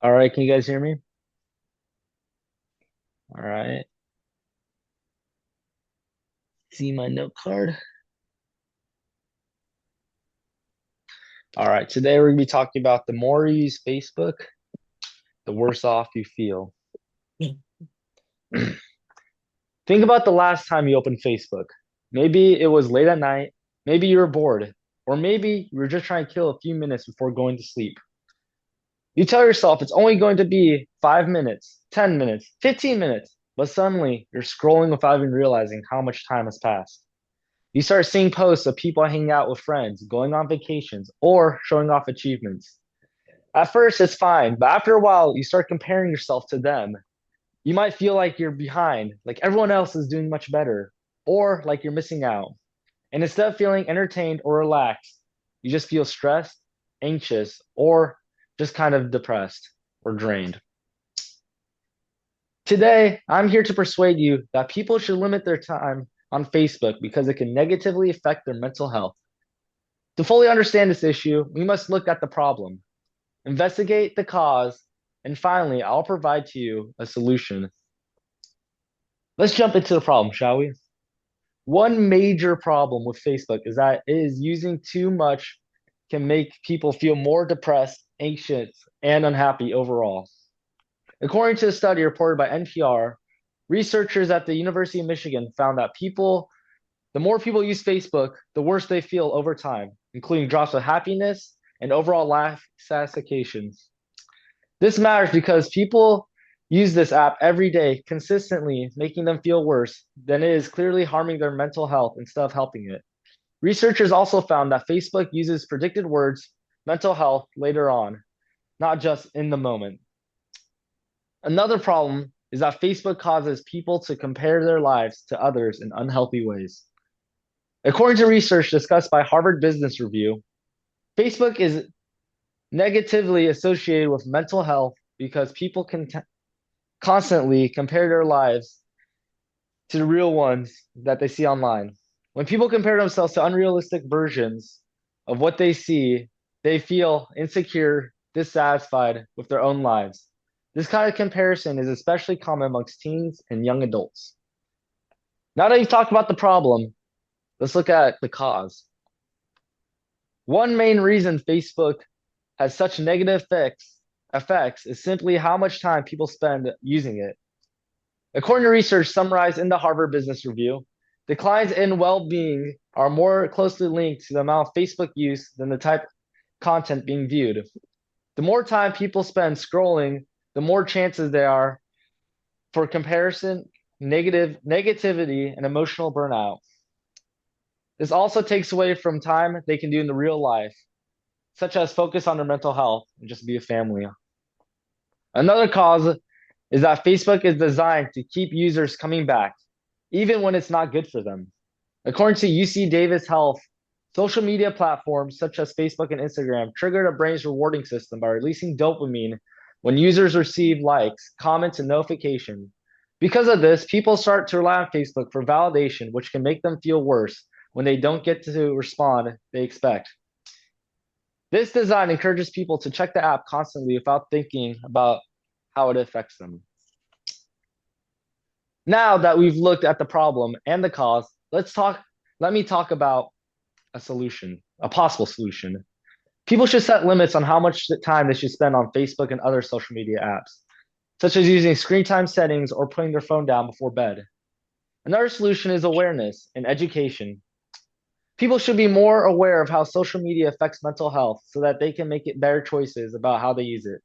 All right, can you guys hear me? All right. See my note card. All right, today we're gonna be talking about the more you use Facebook, the worse off you feel. Think about the last time you opened Facebook. Maybe it was late at night, maybe you were bored, or maybe you were just trying to kill a few minutes before going to sleep. You tell yourself it's only going to be 5 minutes, 10 minutes, 15 minutes, but suddenly you're scrolling without even realizing how much time has passed. You start seeing posts of people hanging out with friends, going on vacations, or showing off achievements. At first, it's fine, but after a while, you start comparing yourself to them. You might feel like you're behind, like everyone else is doing much better, or like you're missing out. And instead of feeling entertained or relaxed, you just feel stressed, anxious, or just kind of depressed or drained. Today, I'm here to persuade you that people should limit their time on Facebook because it can negatively affect their mental health. To fully understand this issue, we must look at the problem, investigate the cause, and finally, I'll provide to you a solution. Let's jump into the problem, shall we? One major problem with Facebook is that it is using too much can make people feel more depressed, anxious, and unhappy overall. According to a study reported by NPR, researchers at the University of Michigan found that the more people use Facebook, the worse they feel over time, including drops of happiness and overall life satisfaction. This matters because people use this app every day consistently, making them feel worse than it is clearly harming their mental health instead of helping it. Researchers also found that Facebook uses predicted words, mental health later on, not just in the moment. Another problem is that Facebook causes people to compare their lives to others in unhealthy ways. According to research discussed by Harvard Business Review, Facebook is negatively associated with mental health because people can constantly compare their lives to the real ones that they see online. When people compare themselves to unrealistic versions of what they see, they feel insecure, dissatisfied with their own lives. This kind of comparison is especially common amongst teens and young adults. Now that you've talked about the problem, let's look at the cause. One main reason Facebook has such negative effects is simply how much time people spend using it. According to research summarized in the Harvard Business Review, declines in well being are more closely linked to the amount of Facebook use than the type of content being viewed. The more time people spend scrolling, the more chances there are for comparison, negativity, and emotional burnout. This also takes away from time they can do in the real life, such as focus on their mental health and just be a family. Another cause is that Facebook is designed to keep users coming back, even when it's not good for them. According to UC Davis Health, social media platforms such as Facebook and Instagram trigger the brain's rewarding system by releasing dopamine when users receive likes, comments, and notifications. Because of this, people start to rely on Facebook for validation, which can make them feel worse when they don't get to respond they expect. This design encourages people to check the app constantly without thinking about how it affects them. Now that we've looked at the problem and the cause, let me talk about a solution, a possible solution. People should set limits on how much time they should spend on Facebook and other social media apps, such as using screen time settings or putting their phone down before bed. Another solution is awareness and education. People should be more aware of how social media affects mental health so that they can make it better choices about how they use it.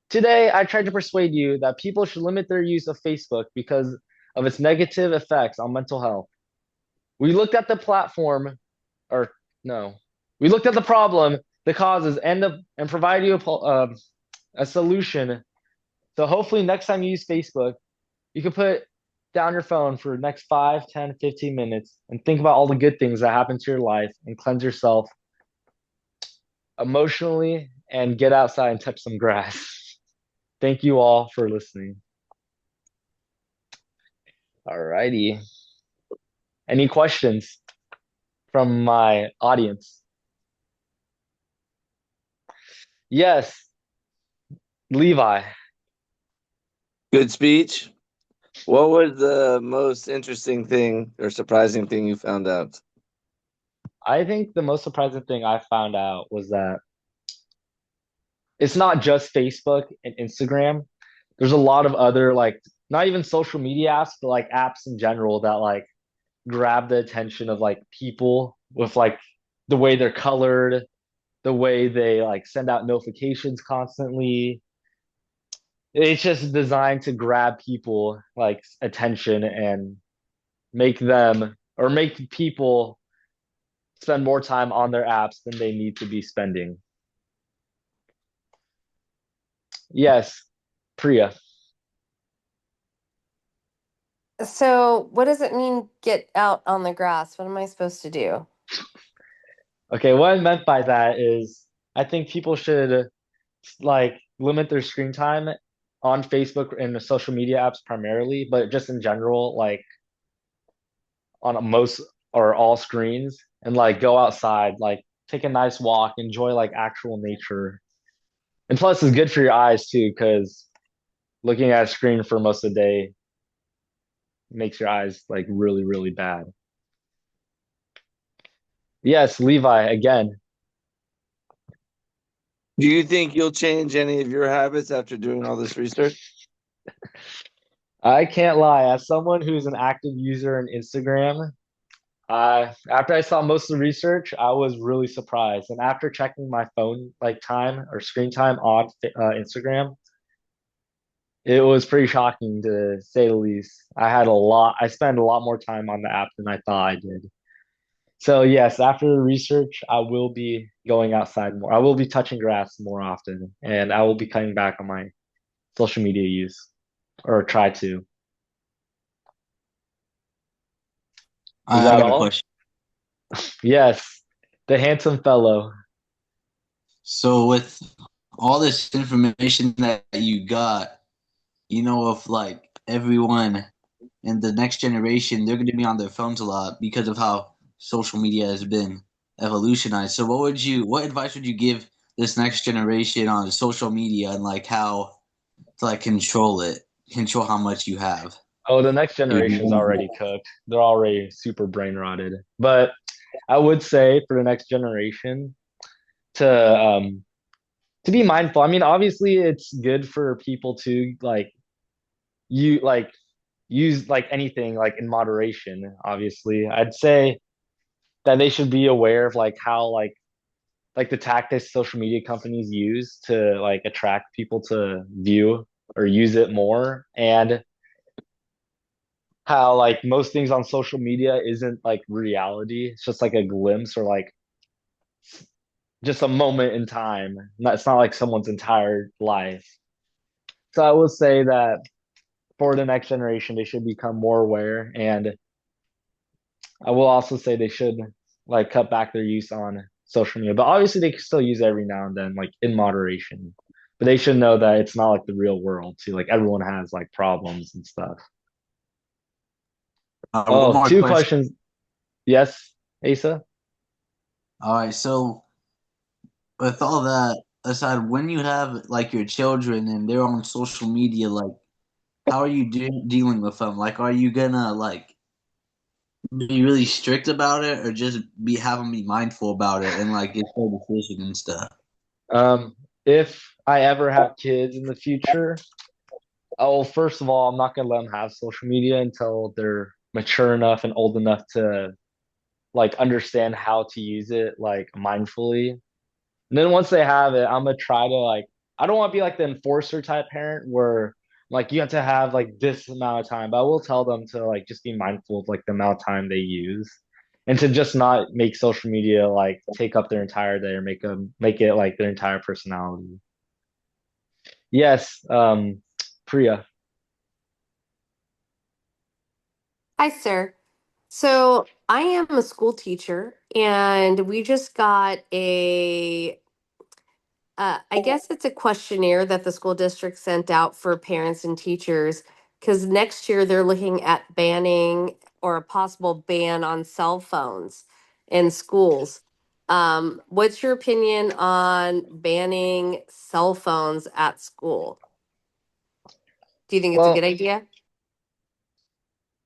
Today, I tried to persuade you that people should limit their use of Facebook because of its negative effects on mental health. We looked at the platform, or no, we looked at the problem, the causes, and provide you a solution. So hopefully next time you use Facebook, you can put down your phone for the next 5, 10, 15 minutes and think about all the good things that happen to your life and cleanse yourself emotionally and get outside and touch some grass. Thank you all for listening. All righty. Any questions from my audience? Yes. Levi. Good speech. What was the most interesting thing or surprising thing you found out? I think the most surprising thing I found out was that it's not just Facebook and Instagram. There's a lot of other like not even social media apps, but like apps in general that like grab the attention of like people with like the way they're colored, the way they like send out notifications constantly. It's just designed to grab people like attention and make them or make people spend more time on their apps than they need to be spending. Yes, Priya. So, what does it mean get out on the grass? What am I supposed to do? Okay, what I meant by that is I think people should like limit their screen time on Facebook and the social media apps primarily, but just in general, like on most or all screens and like go outside, like take a nice walk, enjoy like actual nature. And plus it's good for your eyes too, because looking at a screen for most of the day makes your eyes like really, really bad. Yes, Levi, again. Do you think you'll change any of your habits after doing all this research? I can't lie, as someone who's an active user on Instagram, after I saw most of the research, I was really surprised. And after checking my phone like time or screen time on Instagram, it was pretty shocking to say the least. I spent a lot more time on the app than I thought I did. So yes, after the research, I will be going outside more. I will be touching grass more often, and I will be cutting back on my social media use or try to. Is I that got a all? question. Yes, the handsome fellow. So with all this information that you got, if like everyone in the next generation, they're going to be on their phones a lot because of how social media has been evolutionized. So what advice would you give this next generation on social media and like how to like control how much you have? Oh, the next generation's already cooked. They're already super brain rotted. But I would say for the next generation to be mindful. I mean, obviously it's good for people to like use like anything like in moderation, obviously. I'd say that they should be aware of like how like the tactics social media companies use to like attract people to view or use it more and how like most things on social media isn't like reality. It's just like a glimpse or like just a moment in time. It's not like someone's entire life. So I will say that for the next generation, they should become more aware. And I will also say they should like cut back their use on social media. But obviously they can still use it every now and then, like in moderation. But they should know that it's not like the real world too. Like everyone has like problems and stuff. One Oh, more two question. questions. Yes, Asa? All right, so with all that aside, when you have like your children and they're on social media, like how are you dealing with them? Like, are you gonna like be really strict about it, or just be have them be mindful about it and like it's their decision and stuff? If I ever have kids in the future, oh, first of all, I'm not gonna let them have social media until they're mature enough and old enough to like understand how to use it like mindfully. And then once they have it, I'm gonna try to like I don't want to be like the enforcer type parent where like you have to have like this amount of time, but I will tell them to like just be mindful of like the amount of time they use and to just not make social media like take up their entire day or make it like their entire personality. Yes, Priya. Hi, sir. So, I am a school teacher, and we just got I guess it's a questionnaire that the school district sent out for parents and teachers because next year they're looking at banning or a possible ban on cell phones in schools. What's your opinion on banning cell phones at school? Do you think it's a good Well, idea?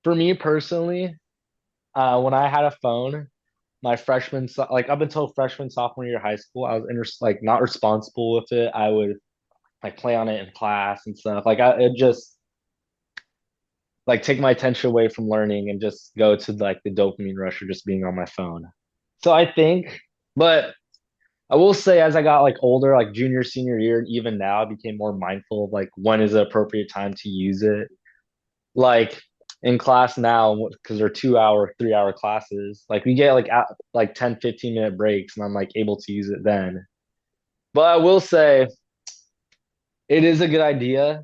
for me personally, when I had a phone, my like up until freshman, sophomore year of high school, I was like not responsible with it. I would like play on it in class and stuff. It just like take my attention away from learning and just go to like the dopamine rush of just being on my phone. So I think, but I will say as I got like older, like junior, senior year, and even now, I became more mindful of like when is the appropriate time to use it. Like in class now, because they're 2 hour, 3 hour classes, like we get like 10, 15 minute breaks, and I'm like able to use it then. But I will say it is a good idea.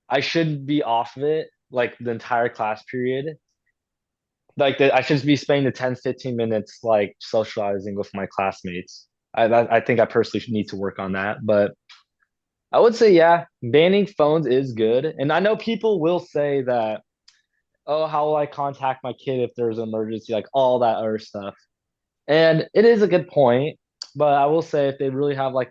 I should be off of it like the entire class period. I should be spending the 10, 15 minutes like socializing with my classmates. I think I personally need to work on that. But I would say, yeah, banning phones is good. And I know people will say that, oh, how will I contact my kid if there's an emergency, like all that other stuff. And it is a good point. But I will say if they really have like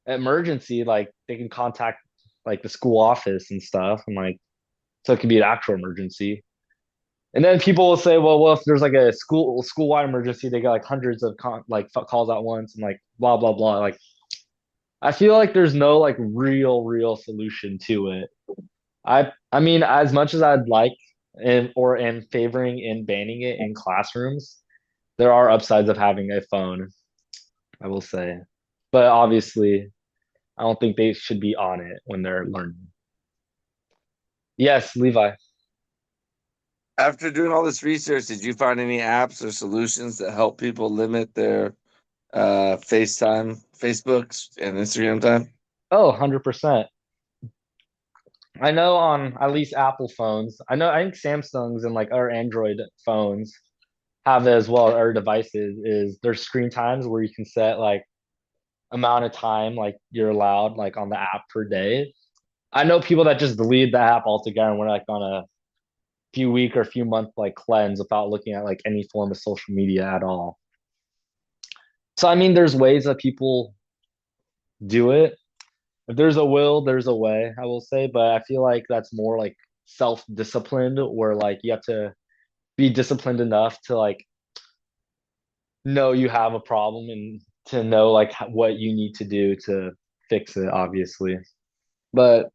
emergency, like they can contact like the school office and stuff. And like, so it could be an actual emergency. And then people will say, well, if there's like a school-wide emergency, they got like hundreds of calls at once and like blah blah blah. Like I feel like there's no like real solution to it. I mean, as much as I'd like and or am favoring in banning it in classrooms, there are upsides of having a phone, I will say. But obviously, I don't think they should be on it when they're learning. Yes, Levi. After doing all this research, did you find any apps or solutions that help people limit their FaceTime, Facebooks, and Instagram time? Oh, 100%. I know on at least Apple phones. I think Samsung's and like our Android phones have it as well, our devices is there's screen times where you can set like amount of time like you're allowed like on the app per day. I know people that just delete the app altogether and we're like on a few week or few month like cleanse without looking at like any form of social media at all. So I mean there's ways that people do it. If there's a will, there's a way, I will say, but I feel like that's more like self-disciplined where like you have to be disciplined enough to like know you have a problem and to know like what you need to do to fix it, obviously. But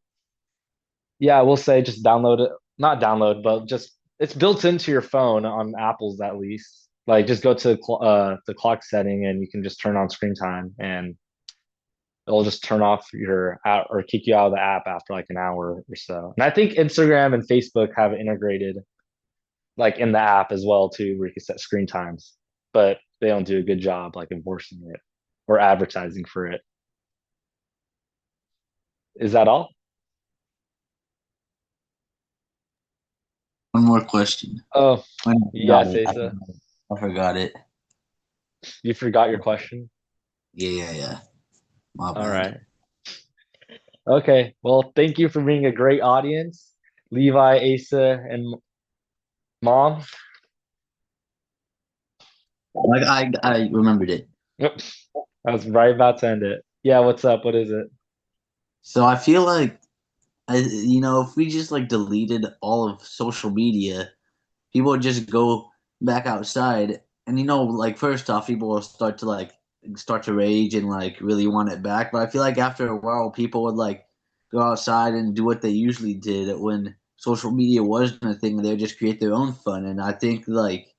yeah, I will say just download it, not download, but just it's built into your phone on Apple's at least. Like just go to the clock setting and you can just turn on screen time and it'll just turn off your app or kick you out of the app after like an hour or so. And I think Instagram and Facebook have it integrated like in the app as well too, where you can set screen times, but they don't do a good job like enforcing it or advertising for it. Is that all? One more question. Oh, I forgot yes, it. Asa. I forgot it. You forgot your question? Yeah. My All bad. right. Okay. Well, thank you for being a great audience, Levi, Asa, and Mom. Like I remembered it. Yep. I was right about to end it. Yeah, what's up? What is it? So I feel like if we just like deleted all of social media, people would just go back outside, and like first off, people will start to rage and like really want it back. But I feel like after a while, people would like go outside and do what they usually did when social media wasn't a thing. They would just create their own fun, and I think like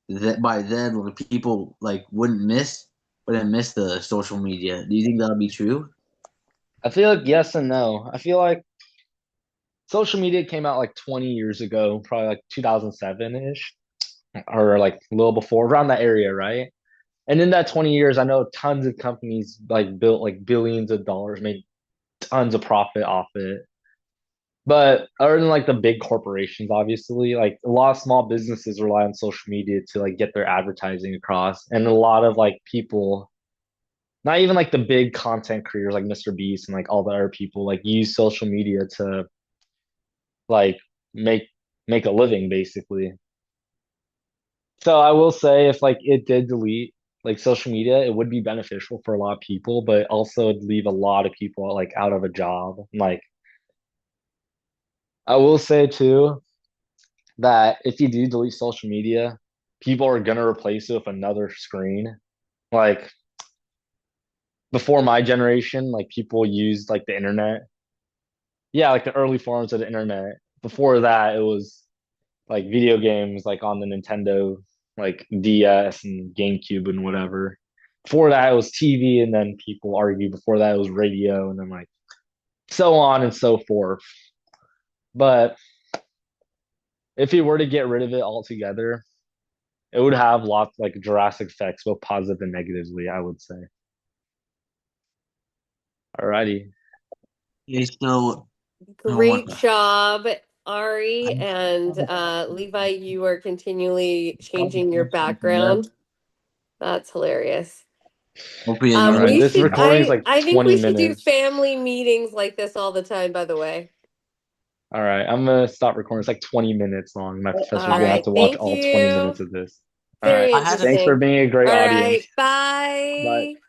that by then, like, people like wouldn't miss the social media. Do you think that would be true? I feel like yes and no. I feel like social media came out like 20 years ago, probably like 2007-ish, or like a little before, around that area, right? And in that 20 years, I know tons of companies like built like billions of dollars, made tons of profit off it. But other than like the big corporations, obviously, like a lot of small businesses rely on social media to like get their advertising across. And a lot of like people, not even like the big content creators like Mr. Beast and like all the other people, like use social media to like make a living basically. So I will say if like it did delete like social media, it would be beneficial for a lot of people, but also it'd leave a lot of people like out of a job. Like I will say too that if you do delete social media, people are gonna replace it with another screen. Like before my generation, like people used like the internet. Yeah, like the early forms of the internet. Before that, it was like video games like on the Nintendo like DS and GameCube and whatever. Before that it was TV and then people argue before that it was radio and then like so on and so forth. But if you were to get rid of it altogether, it would have lots like drastic effects, both positive and negatively, I would say. Alrighty. Okay, so Great job, Ari and Levi. You are continually changing your background. That's hilarious. hopefully All right, We this should. recording is like I think 20 we should do minutes. family meetings like this all the time. By the way. All right, I'm gonna stop recording. It's like 20 minutes long. My professor's All gonna have right. to watch Thank all 20 you. minutes of this. All right. Very I had a Thanks for interesting. being a great All audience. right. Bye. Bye.